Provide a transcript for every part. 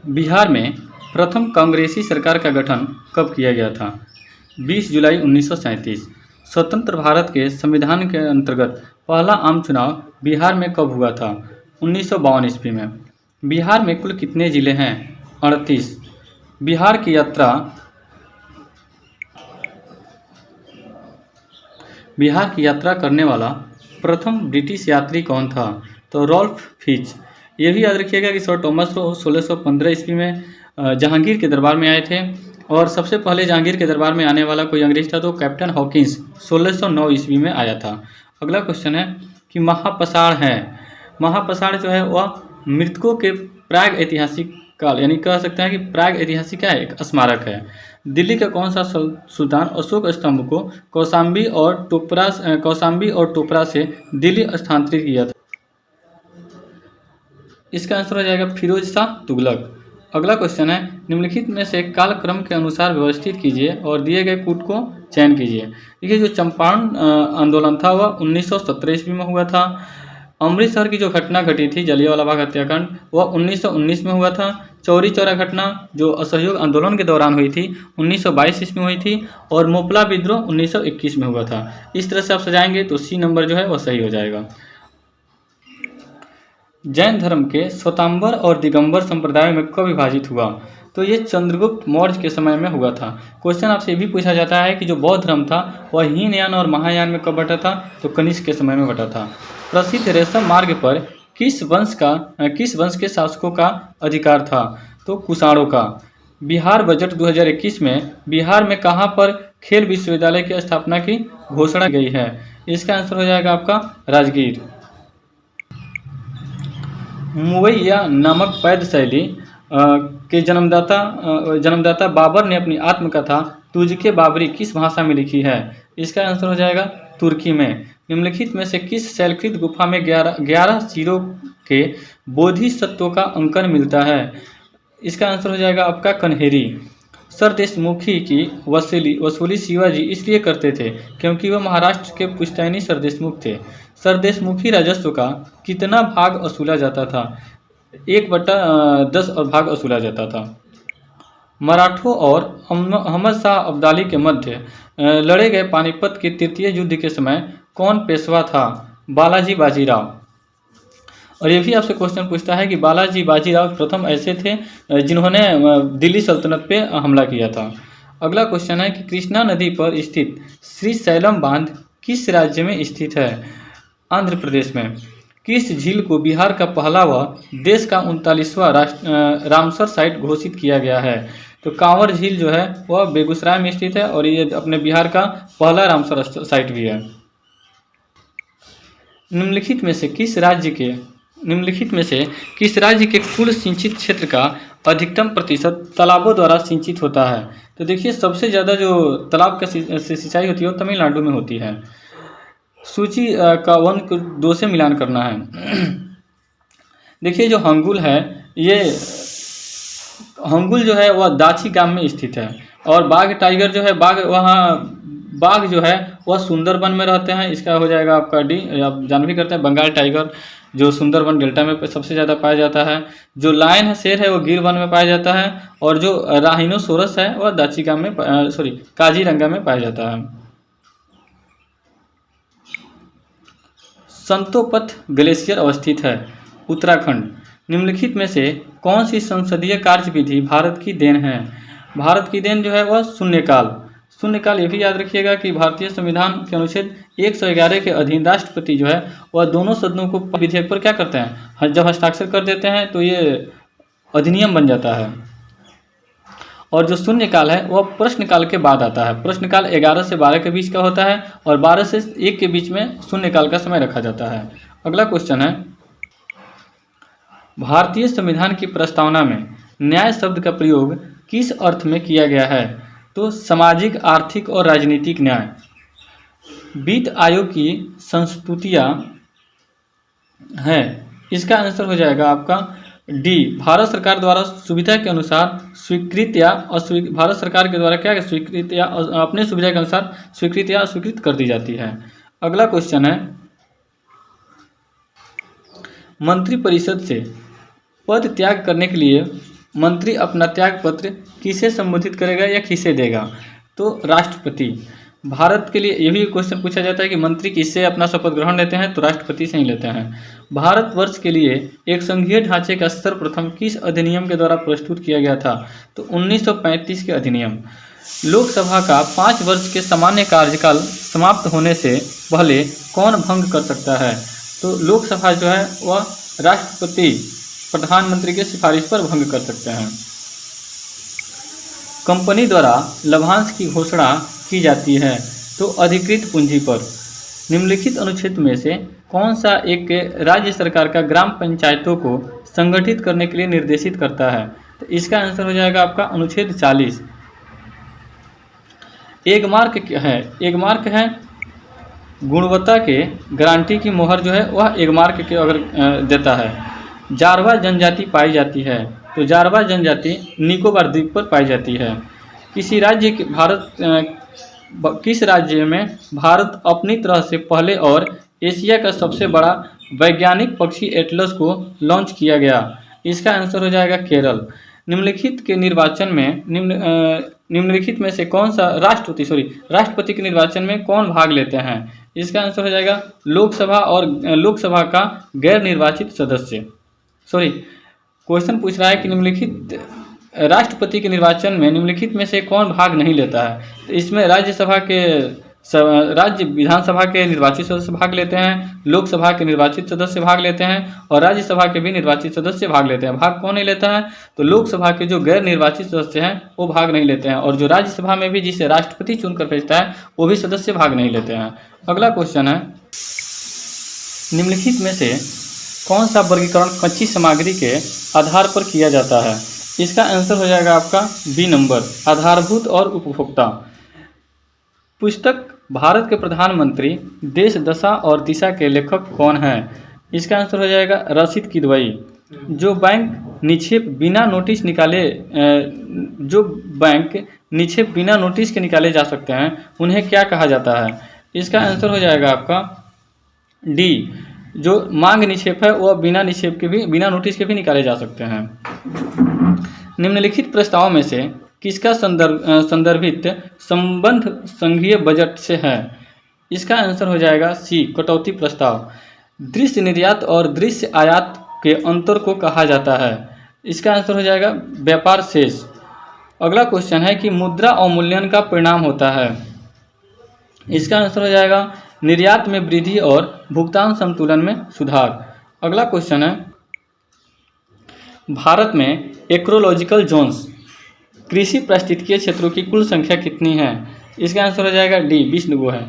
बिहार में प्रथम कांग्रेसी सरकार का गठन कब किया गया था? 20 जुलाई 1937। स्वतंत्र भारत के संविधान के अंतर्गत पहला आम चुनाव बिहार में कब हुआ था? 1952 ईस्वी में। बिहार में कुल कितने जिले हैं? 38। बिहार की यात्रा करने वाला प्रथम ब्रिटिश यात्री कौन था? तो रॉल्फ फिच। ये भी याद रखिएगा कि सर टॉमस रो 1615 ईस्वी में जहांगीर के दरबार में आए थे, और सबसे पहले जहांगीर के दरबार में आने वाला कोई अंग्रेज था तो कैप्टन हॉकिंस 1609 ईस्वी में आया था। अगला क्वेश्चन है कि महापसार है। महापसार जो है वह मृतकों के प्राग ऐतिहासिक काल, यानी कह सकते हैं कि प्राग ऐतिहासिक क्या है, एक स्मारक है। दिल्ली का कौन सा सुल्तान अशोक स्तंभ को कौशाम्बी और टोपरा से दिल्ली स्थानांतरित किया था? इसका आंसर हो जाएगा फिरोज शाह तुगलक। अगला क्वेश्चन है, निम्नलिखित में से कालक्रम के अनुसार व्यवस्थित कीजिए और दिए गए कूट को चयन कीजिए। देखिए, जो चंपारण आंदोलन था वह 1917 ईस्वी में हुआ था। अमृतसर की जो घटना घटी थी जलियांवाला बाग हत्याकांड, वह 1919 में हुआ था। चौरी चौरा घटना जो असहयोग आंदोलन के दौरान हुई थी 1922 ईस्वी में हुई थी, और मोपला विद्रोह 1921 में हुआ था। इस तरह से आप सजाएंगे तो सी नंबर जो है वह सही हो जाएगा। जैन धर्म के श्वेतांबर और दिगंबर संप्रदाय में कब विभाजित हुआ? तो ये चंद्रगुप्त मौर्य के समय में हुआ था। क्वेश्चन आपसे ये भी पूछा जाता है कि जो बौद्ध धर्म था वह हीनयान और महायान में कब बटा था? तो कनिष्क के समय में बटा था। प्रसिद्ध रेशम मार्ग पर किस वंश के शासकों का अधिकार था? तो कुषाणों का। बिहार बजट 2021 में बिहार में कहाँ पर खेल विश्वविद्यालय की स्थापना की घोषणा गई है? इसका आंसर हो जाएगा आपका राजगीर। मुवैया नामक पैद शैली के जन्मदाता बाबर ने अपनी आत्मकथा तुझके बाबरी किस भाषा में लिखी है? इसका आंसर हो जाएगा तुर्की में। निम्नलिखित में से किस शैलकृत गुफा में 11 सिरों के बोधिसत्वों का अंकन मिलता है? इसका आंसर हो जाएगा आपका कन्हेरी। सरदेशमुखी की वसूली शिवाजी इसलिए करते थे क्योंकि वह महाराष्ट्र के पुश्तैनी सरदेशमुख थे। सरदेशमुखी राजस्व का कितना भाग वसूला जाता था? 1/10 भाग वसूला जाता था। मराठों और अहमद शाह अब्दाली के मध्य लड़े गए पानीपत के तृतीय युद्ध के समय कौन पेशवा था? बालाजी बाजीराव। और ये भी आपसे क्वेश्चन पूछता है कि बालाजी बाजीराव प्रथम ऐसे थे जिन्होंने दिल्ली सल्तनत पे हमला किया था। अगला क्वेश्चन है कि कृष्णा नदी पर स्थित श्रीशैलम बांध किस राज्य में स्थित है? आंध्र प्रदेश में। किस झील को बिहार का पहला व देश का 39वां रामसर साइट घोषित किया गया है? तो कांवर झील जो है वह बेगूसराय में स्थित है, और ये अपने बिहार का पहला रामसर साइट भी है। निम्नलिखित में से किस राज्य के कुल सिंचित क्षेत्र का अधिकतम प्रतिशत तालाबों द्वारा सिंचित होता है? तो देखिए, सबसे ज़्यादा जो तालाब का सिंचाई होती है वो तमिलनाडु में होती है। सूची का 1 को 2 से मिलान करना है। देखिए, जो हंगुल है, ये हंगुल जो है वह दाची गांव में स्थित है, और बाघ टाइगर जो है बाघ जो है वह सुंदरबन में रहते हैं। इसका हो जाएगा आपका डी। आप जान भी करते हैं बंगाल टाइगर जो सुंदरबन डेल्टा में सबसे ज़्यादा पाया जाता है। जो लायन है, शेर है, वो गिर वन में पाया जाता है, और जो राइनोसोरस है वह काजीरंगा में पाया जाता है। संतोपथ ग्लेशियर अवस्थित है उत्तराखंड। निम्नलिखित में से कौन सी संसदीय कार्यविधि भारत की देन है? भारत की देन जो है वह शून्यकाल। ये भी याद रखिएगा कि भारतीय संविधान के अनुच्छेद 111 के अधीन राष्ट्रपति जो है वह दोनों सदनों को विधेयक पर क्या करते हैं, जब हस्ताक्षर कर देते हैं तो ये अधिनियम बन जाता है। और जो शून्यकाल है वह प्रश्नकाल के बाद आता है। प्रश्नकाल 11 से 12 के बीच का होता है, और 12 से 1 के बीच में शून्यकाल का समय रखा जाता है। अगला क्वेश्चन है, भारतीय संविधान की प्रस्तावना में न्याय शब्द का प्रयोग किस अर्थ में किया गया है? तो सामाजिक, आर्थिक और राजनीतिक न्याय। वित्त आयोग की संस्तुतियाँ हैं, इसका आंसर हो जाएगा आपका डी। भारत सरकार द्वारा सुविधा के अनुसार स्वीकृत या भारत सरकार के द्वारा क्या स्वीकृत या अपने सुविधा के अनुसार स्वीकृत या अस्वीकृत कर दी जाती है। अगला क्वेश्चन है, मंत्रिपरिषद से पद त्याग करने के लिए मंत्री अपना त्याग पत्र किसे संबोधित करेगा या किसे देगा? तो राष्ट्रपति। भारत के लिए ये भी क्वेश्चन पूछा जाता है कि मंत्री किससे अपना शपथ ग्रहण लेते हैं, तो राष्ट्रपति से ही लेते हैं। भारतवर्ष के लिए एक संघीय ढांचे का सर्वप्रथम किस अधिनियम के द्वारा प्रस्तुत किया गया था? तो 1935 के अधिनियम। लोकसभा का 5 वर्ष के सामान्य कार्यकाल समाप्त होने से पहले कौन भंग कर सकता है? तो लोकसभा जो है वह राष्ट्रपति प्रधानमंत्री के सिफारिश पर भंग कर सकते हैं। कंपनी द्वारा लाभांश की घोषणा की जाती है तो अधिकृत पूंजी पर। निम्नलिखित अनुच्छेद में से कौन सा एक राज्य सरकार का ग्राम पंचायतों को संगठित करने के लिए निर्देशित करता है? तो इसका आंसर हो जाएगा आपका अनुच्छेद 40। एगमार्क है, एगमार्क है गुणवत्ता के गारंटी की मोहर जो है वह एगमार्क के अगर देता है। जारवा जनजाति पाई जाती है तो जारवा जनजाति निकोबार द्वीप पर पाई जाती है। किसी राज्य के किस राज्य में भारत अपनी तरह से पहले और एशिया का सबसे बड़ा वैज्ञानिक पक्षी एटलस को लॉन्च किया गया? इसका आंसर हो जाएगा केरल। निम्नलिखित के निर्वाचन में निम्नलिखित में से कौन सा राष्ट्रपति के निर्वाचन में कौन भाग लेते हैं? इसका आंसर हो जाएगा लोकसभा और लोकसभा का गैर निर्वाचित सदस्य। क्वेश्चन पूछ रहा है कि निम्नलिखित राष्ट्रपति के निर्वाचन में निम्नलिखित में से कौन भाग नहीं लेता है? तो इसमें राज्य विधानसभा के निर्वाचित सदस्य भाग लेते हैं, लोकसभा के निर्वाचित सदस्य भाग लेते हैं और राज्यसभा के भी निर्वाचित सदस्य भाग लेते हैं। भाग कौन नहीं लेता है? तो लोकसभा के जो गैर निर्वाचित सदस्य हैं वो भाग नहीं लेते हैं और जो राज्यसभा में भी जिसे राष्ट्रपति चुनकर भेजता है वो भी सदस्य भाग नहीं लेते हैं। अगला क्वेश्चन है, निम्नलिखित में से कौन सा वर्गीकरण कच्ची सामग्री के आधार पर किया जाता है? इसका आंसर हो जाएगा आपका बी नंबर, आधारभूत और उपभोक्ता। पुस्तक भारत के प्रधानमंत्री देश दशा और दिशा के लेखक कौन हैं? इसका आंसर हो जाएगा रशीद किदवई। जो बैंक निक्षेप बिना नोटिस के निकाले जा सकते हैं उन्हें क्या कहा जाता है? इसका आंसर हो जाएगा आपका डी। जो मांग निक्षेप है वह बिना नोटिस के भी निकाले जा सकते हैं। निम्नलिखित प्रस्तावों में से किसका संदर्भित संबंध संघीय बजट से है? इसका आंसर हो जाएगा सी, कटौती प्रस्ताव। दृश्य निर्यात और दृश्य आयात के अंतर को कहा जाता है? इसका आंसर हो जाएगा व्यापार शेष। अगला क्वेश्चन है कि मुद्रा अवमूल्यन का परिणाम होता है? इसका आंसर हो जाएगा निर्यात में वृद्धि और भुगतान संतुलन में सुधार। अगला क्वेश्चन है, भारत में इकोलॉजिकल जोन्स कृषि पारिस्थितिकीय क्षेत्रों की कुल संख्या कितनी है? इसका आंसर हो जाएगा डी, 20 है।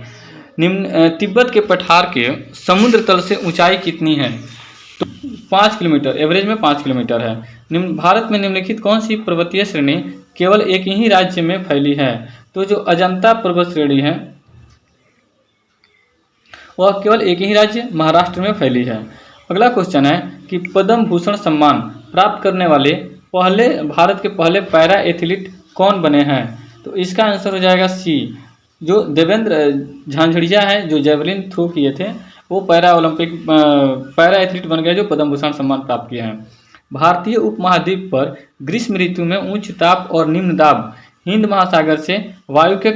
तिब्बत के पठार के समुद्र तल से ऊंचाई कितनी है? तो 5 किलोमीटर, एवरेज में 5 किलोमीटर है। भारत में निम्नलिखित कौन सी पर्वतीय श्रेणी केवल एक ही राज्य में फैली है? तो जो अजंता पर्वत श्रेणी है वह केवल एक ही राज्य महाराष्ट्र में फैली है। अगला क्वेश्चन है कि पद्म भूषण सम्मान प्राप्त करने वाले भारत के पहले पैरा एथलीट कौन बने हैं? तो इसका आंसर हो जाएगा सी, जो देवेंद्र झांझड़िया है, जो जेवलिन थ्रो किए थे वो पैरा एथलीट बन गए जो पद्म भूषण सम्मान प्राप्त किए हैं। भारतीय उपमहाद्वीप पर ग्रीष्म ऋतु में उच्च ताप और निम्न दाब हिंद महासागर से वायु के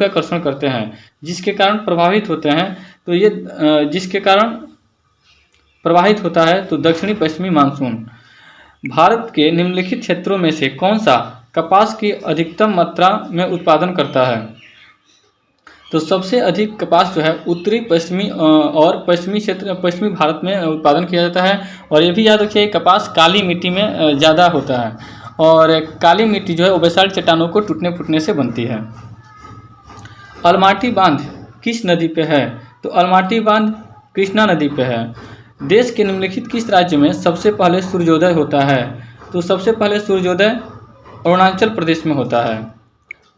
आकर्षण करते हैं, जिसके कारण प्रभावित होते हैं। तो ये जिसके कारण प्रवाहित होता है तो दक्षिणी पश्चिमी मानसून। भारत के निम्नलिखित क्षेत्रों में से कौन सा कपास की अधिकतम मात्रा में उत्पादन करता है? तो सबसे अधिक कपास जो है उत्तरी पश्चिमी और पश्चिमी भारत में उत्पादन किया जाता है। और ये भी याद रखिए कपास काली मिट्टी में ज़्यादा होता है और काली मिट्टी जो है वो बेसाल्ट चट्टानों को टूटने फूटने से बनती है। अलमाटी बांध किस नदी पे है? तो अलमाटी बांध कृष्णा नदी पे है। देश के निम्नलिखित किस राज्य में सबसे पहले सूर्योदय होता है? तो सबसे पहले सूर्योदय अरुणाचल प्रदेश में होता है।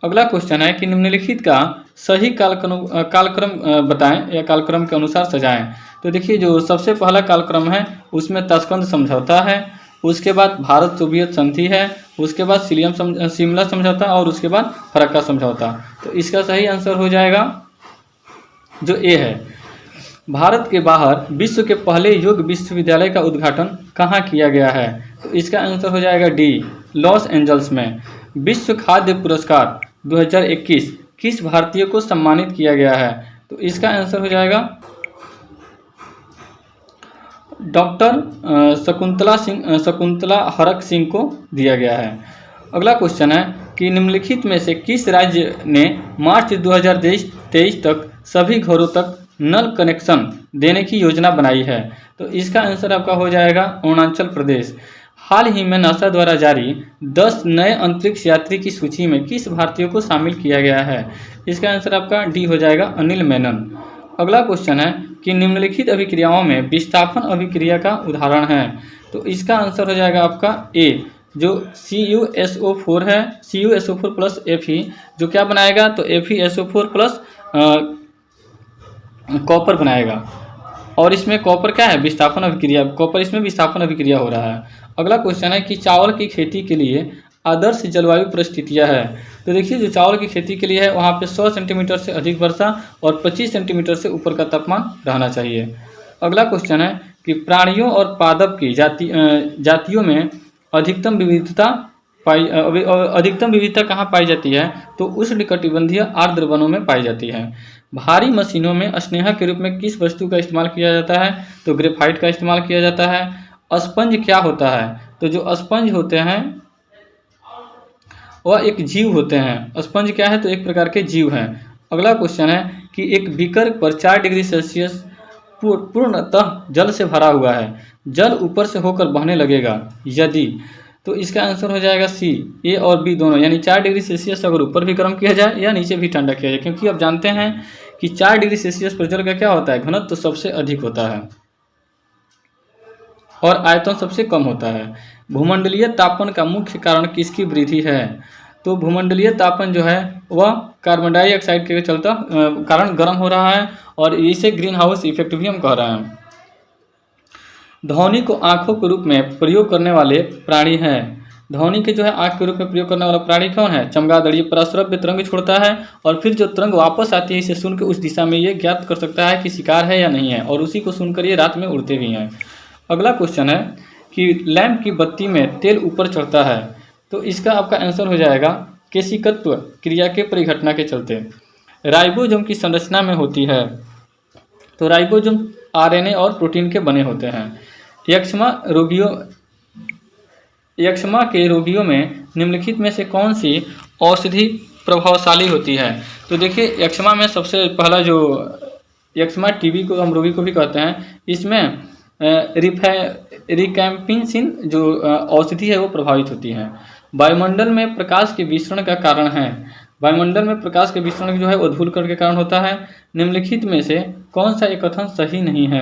अगला क्वेश्चन है कि निम्नलिखित का सही कालक्रम बताएं या कालक्रम के अनुसार सजाएं। तो देखिए जो सबसे पहला कालक्रम है उसमें ताशकंद समझौता है, उसके बाद भारत सोवियत संधि है, उसके बाद शिमला समझौता और उसके बाद फरक्का समझौता। तो इसका सही आंसर हो जाएगा जो ए है। भारत के बाहर विश्व के पहले योग विश्वविद्यालय का उद्घाटन कहाँ किया गया है? तो इसका आंसर हो जाएगा डी, लॉस एंजल्स में। विश्व खाद्य पुरस्कार 2021 किस भारतीय को सम्मानित किया गया है? तो इसका आंसर हो जाएगा डॉक्टर शकुंतला हरक सिंह को दिया गया है। अगला क्वेश्चन है कि निम्नलिखित में से किस राज्य ने मार्च 2023 तक सभी घरों तक नल कनेक्शन देने की योजना बनाई है? तो इसका आंसर आपका हो जाएगा अरुणाचल प्रदेश। हाल ही में नासा द्वारा जारी 10 नए अंतरिक्ष यात्री की सूची में किस भारतीय को शामिल किया गया है? इसका आंसर आपका डी हो जाएगा, अनिल मेनन। अगला क्वेश्चन है कि निम्नलिखित अभिक्रियाओं में विस्थापन अभिक्रिया का उदाहरण है? तो इसका आंसर हो जाएगा आपका ए, जो CuSO4 है, CuSO4 प्लस Fe, जो क्या बनाएगा? तो FeSO4 प्लस कॉपर बनाएगा। और इसमें कॉपर क्या है? विस्थापन अभिक्रिया, कॉपर इसमें विस्थापन अभिक्रिया हो रहा है। अगला क्वेश्चन है कि चावल की खेती के लिए आदर्श जलवायु परिस्थितियां है? तो देखिए, जो चावल की खेती के लिए है वहाँ पे 100 सेंटीमीटर से अधिक वर्षा और 25 सेंटीमीटर से ऊपर का तापमान रहना चाहिए। अगला क्वेश्चन है कि प्राणियों और पादप की जातियों में अधिकतम विविधता कहाँ पाई जाती है? तो उष्णकटिबंधीय आर्द्र वनों में पाई जाती है। भारी मशीनों में स्नेहा के रूप में किस वस्तु का इस्तेमाल किया जाता है? तो ग्रेफाइट का इस्तेमाल किया जाता है। स्पंज क्या होता है? तो जो स्पंज होते हैं वह एक जीव होते हैं। स्पंज क्या है? तो एक प्रकार के जीव हैं। अगला क्वेश्चन है कि एक बीकर पर 4 डिग्री सेल्सियस पूर्णतः जल से भरा हुआ है, जल ऊपर से होकर बहने लगेगा यदि? तो इसका आंसर हो जाएगा सी, ए और बी दोनों, यानी 4 डिग्री सेल्सियस अगर ऊपर भी गर्म किया जाए या नीचे भी ठंडा किया जाए, क्योंकि आप जानते हैं कि 4 डिग्री सेल्सियस पर जल का क्या होता है? घनत्व तो सबसे अधिक होता है और आयतन सबसे कम होता है। भूमंडलीय तापन का मुख्य कारण किसकी वृद्धि है? तो भूमंडलीय तापन जो है वह कार्बन डाइऑक्साइड के चलता कारण गर्म हो रहा है और इसे ग्रीन हाउस इफेक्ट भी हम कह रहे हैं। ध्वनि को आंखों के रूप में प्रयोग करने वाले प्राणी हैं। ध्वनि के जो है आंख के रूप में प्रयोग करने वाला प्राणी कौन है? चमगादड़। ये पराश्रव्य तरंग छोड़ता है और फिर जो तरंग वापस आती है इसे सुनकर उस दिशा में ये ज्ञात कर सकता है कि शिकार है या नहीं है, और उसी को सुनकर ये रात में उड़ते भी हैं। अगला क्वेश्चन है कि लैंप की बत्ती में तेल ऊपर चढ़ता है? तो इसका आपका आंसर हो जाएगा केशिकत्व क्रिया के परिघटना के चलते। राइबोसोम की संरचना में होती है? तो राइबोसोम RNA और प्रोटीन के बने होते हैं। यक्ष्मा के रोगियों में निम्नलिखित में से कौन सी औषधि प्रभावशाली होती है? तो देखिए, यक्ष्मा में सबसे पहला जो यक्ष्मा टीबी को हम रोगी को भी कहते हैं, इसमें रिकैम्पिसिन जो औषधि है वो प्रभावित होती है। वायुमंडल में प्रकाश के विसरण का कारण है? वायुमंडल में प्रकाश के विसरण जो है वो धूलकण के कारण होता है। निम्नलिखित में से कौन सा एक कथन सही नहीं है?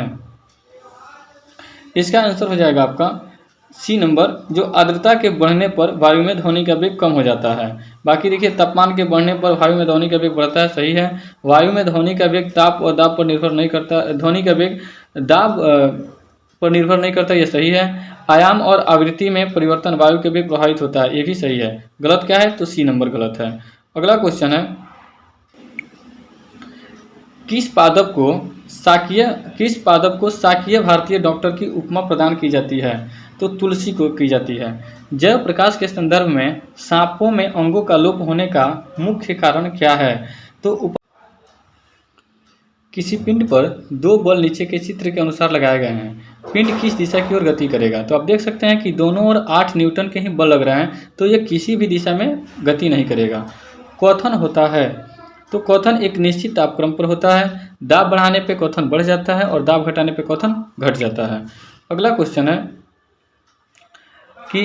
इसका आंसर हो जाएगा आपका सी नंबर, जो आर्द्रता के बढ़ने पर वायु में ध्वनि का वेग कम हो जाता है। बाकी देखिए, तापमान के बढ़ने पर वायु में ध्वनि का वेग बढ़ता है, सही है। वायु में ध्वनि का वेग ताप और दाब पर निर्भर नहीं करता, ध्वनि का वेग दाब पर निर्भर नहीं करता, ये सही है। आयाम और आवृत्ति में परिवर्तन वायु के वेग प्रभावित होता है, ये भी सही है। गलत क्या है? तो सी नंबर गलत है। अगला क्वेश्चन है किस पादप को शाकीय भारतीय डॉक्टर की उपमा प्रदान की जाती है? तो तुलसी को की जाती है। जैव प्रकाश के संदर्भ में सांपों में अंगों का लोप होने का मुख्य कारण क्या है? तो किसी पिंड पर 2 बल नीचे के चित्र के अनुसार लगाए गए हैं। पिंड किस दिशा की ओर गति करेगा? तो आप देख सकते हैं कि दोनों ओर 8 न्यूटन के ही बल लग रहे हैं, तो ये किसी भी दिशा में गति नहीं करेगा। क्वथन होता है? तो क्वथन एक निश्चित तापक्रम पर होता है। दाब बढ़ाने पे क्वथन बढ़ जाता है और दाब घटाने पे क्वथन घट जाता है। अगला क्वेश्चन है कि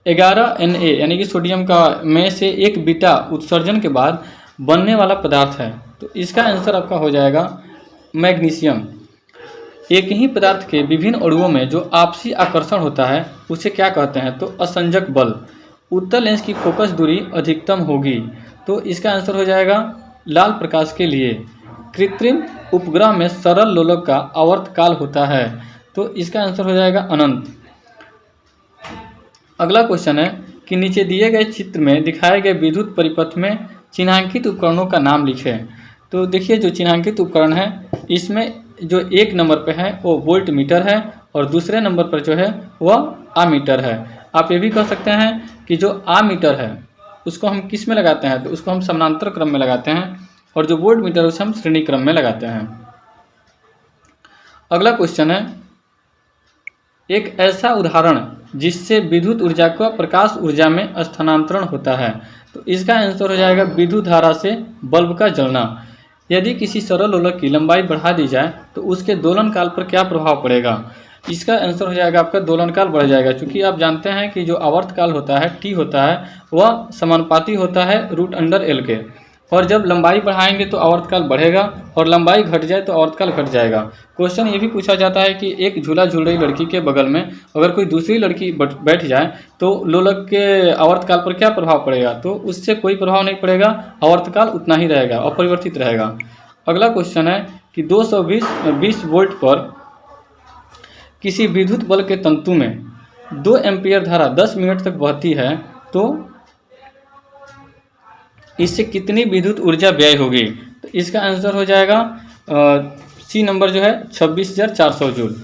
11Na यानी कि सोडियम का में से एक बीटा उत्सर्जन के बाद बनने वाला पदार्थ है? तो इसका आंसर आपका हो जाएगा मैग्नीशियम। एक ही पदार्थ के विभिन्न अणुओं में जो आपसी आकर्षण होता है उसे क्या कहते हैं? तो असंजक बल। उत्तल लेंस की फोकस दूरी अधिकतम होगी? तो इसका आंसर हो जाएगा लाल प्रकाश के लिए। कृत्रिम उपग्रह में सरल लोलक का आवर्तकाल होता है? तो इसका आंसर हो जाएगा अनंत। अगला क्वेश्चन है कि नीचे दिए गए चित्र में दिखाए गए विद्युत परिपथ में चिन्हांकित उपकरणों का नाम लिखें। तो देखिए, जो चिन्हांकित उपकरण है इसमें जो एक नंबर पे है वो वोल्ट मीटर है और दूसरे नंबर पर जो है वह आमीटर है। आप ये भी कह सकते हैं कि जो आमीटर है उसको हम किस में लगाते हैं, तो उसको हम समानांतर क्रम में लगाते हैं और जो वोल्ट मीटर है उसे हम श्रेणी क्रम में लगाते हैं। अगला क्वेश्चन है, एक ऐसा उदाहरण जिससे विद्युत ऊर्जा का प्रकाश ऊर्जा में स्थानांतरण होता है। तो इसका आंसर हो जाएगा विद्युत धारा से बल्ब का जलना। यदि किसी सरल लोलक की लंबाई बढ़ा दी जाए तो उसके दोलन काल पर क्या प्रभाव पड़ेगा। इसका आंसर हो जाएगा आपका दोलन काल बढ़ जाएगा, क्योंकि आप जानते हैं कि जो आवर्तकाल होता है टी होता है वह समानुपाती होता है √L के, और जब लंबाई बढ़ाएंगे तो आवर्तकाल बढ़ेगा और लंबाई घट जाए तो आवर्तकाल घट जाएगा। क्वेश्चन ये भी पूछा जाता है कि एक झूला झूल रही लड़की के बगल में अगर कोई दूसरी लड़की बैठ जाए तो लोलक के आवर्तकाल पर क्या प्रभाव पड़ेगा, तो उससे कोई प्रभाव नहीं पड़ेगा, आवर्तकाल उतना ही रहेगा, अपरिवर्तित रहेगा। अगला क्वेश्चन है कि 220 वोल्ट पर किसी विद्युत बल्ब के तंतु में 2 एम्पीयर धारा 10 मिनट तक बहती है, तो इससे कितनी विद्युत ऊर्जा व्यय होगी। तो इसका आंसर हो जाएगा सी नंबर जो है 26,400 जूल।